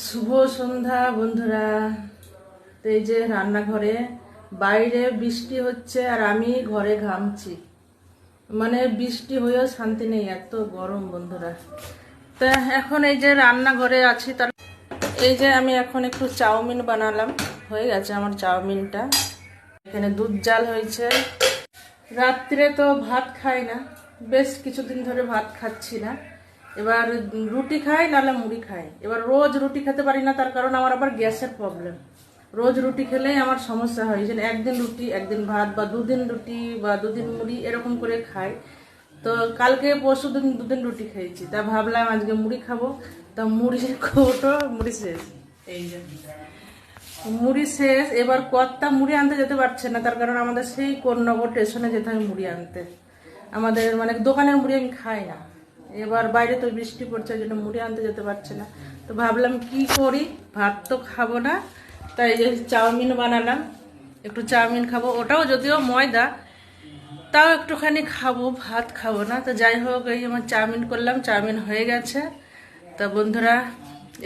শুভ সন্ধ্যা বন্ধুরা। তো এই যে রান্নাঘরে, বাইরে বৃষ্টি হচ্ছে আর আমি ঘরে ঘামছি। মানে বৃষ্টি হয়েও শান্তি নেই, এত গরম বন্ধুরা। তা এখন এই যে রান্নাঘরে আছি, তার এই যে আমি এখন একটু চাউমিন বানালাম। হয়ে গেছে আমার চাউমিনটা। এখানে দুধ জাল হয়েছে। রাত্রে তো ভাত খাই না, বেশ কিছুদিন ধরে ভাত খাচ্ছি না। এবার রুটি খাই, নাহলে মুড়ি খাই। এবার রোজ রুটি খেতে পারি না, তার কারণ আমার আবার গ্যাসের প্রবলেম। রোজ রুটি খেলেই আমার সমস্যা হয়, যে একদিন রুটি একদিন ভাত, বা দুদিন রুটি বা দুদিন মুড়ি এরকম করে খাই। তো কালকে পরশু দিন দুদিন রুটি খেয়েছি, তা ভাবলাম আজকে মুড়ি খাবো। তা মুড়ি কৌটো মুড়ি শেষ। এই যে মুড়ি শেষ। এবার কর্তা মুড়ি আনতে যেতে পারছে না, তার কারণ আমাদের সেই কোন্নগর স্টেশনে যেতে হয় মুড়ি আনতে। আমাদের মানে দোকানের মুড়ি আমি খাই না। এবার বাইরে তো বৃষ্টি পড়ছে, ওই জন্য মুড়ি আনতে যেতে পারছে না। তো ভাবলাম কি করি, ভাত তো খাবো না, তাই যে চাউমিন বানালাম। একটু চাউমিন খাবো, ওটাও যদিও ময়দা, তাও একটুখানি খাবো, ভাত খাবো না। তো যাই হোক, এই আমার চাউমিন করলাম, চাউমিন হয়ে গেছে। তা বন্ধুরা,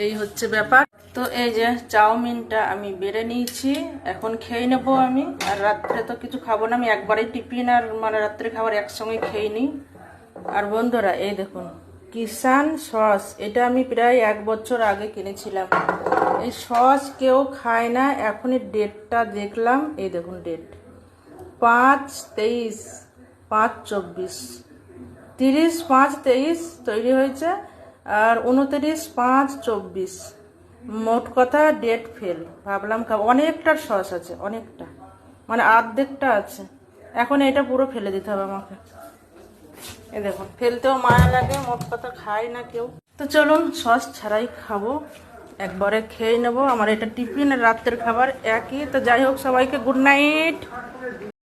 এই হচ্ছে ব্যাপার। তো এই যে চাউমিনটা আমি বেড়ে নিয়েছি, এখন খেয়ে নেবো আমি। আর রাত্রে তো কিছু খাবো না, আমি একবারেই টিফিন আর মানে রাত্রে খাবার একসঙ্গে খেয়ে নিই। আর বন্ধুরা এই দেখুন, কিষান সস, এটা আমি প্রায় 1 বছর আগে কিনেছিলাম। এই সস কেউ খায় না, এখনই ডেটটা দেখলাম। এই দেখুন ডেট 5/23, 5/24, 30/5/23 তৈরি হয়েছে। আর 29/5/24, মোট কথা ডেট ফেল। ভাবলাম অনেকটা সস আছে, অনেকটা, মানে অর্ধেকটা আছে। এখন এটা পুরো ফেলে দিতে হবে আমাকে। এই দেখুন, ফেলতেও মায়া লাগে, মোট কথা খায় না কেউ। তো চলুন সস ছাড়াই খাবো, একবারে খেয়ে নেবো। আমার এটা টিফিন আর রাত্রের খাবার একই। তো যাই হোক, সবাইকে গুড নাইট।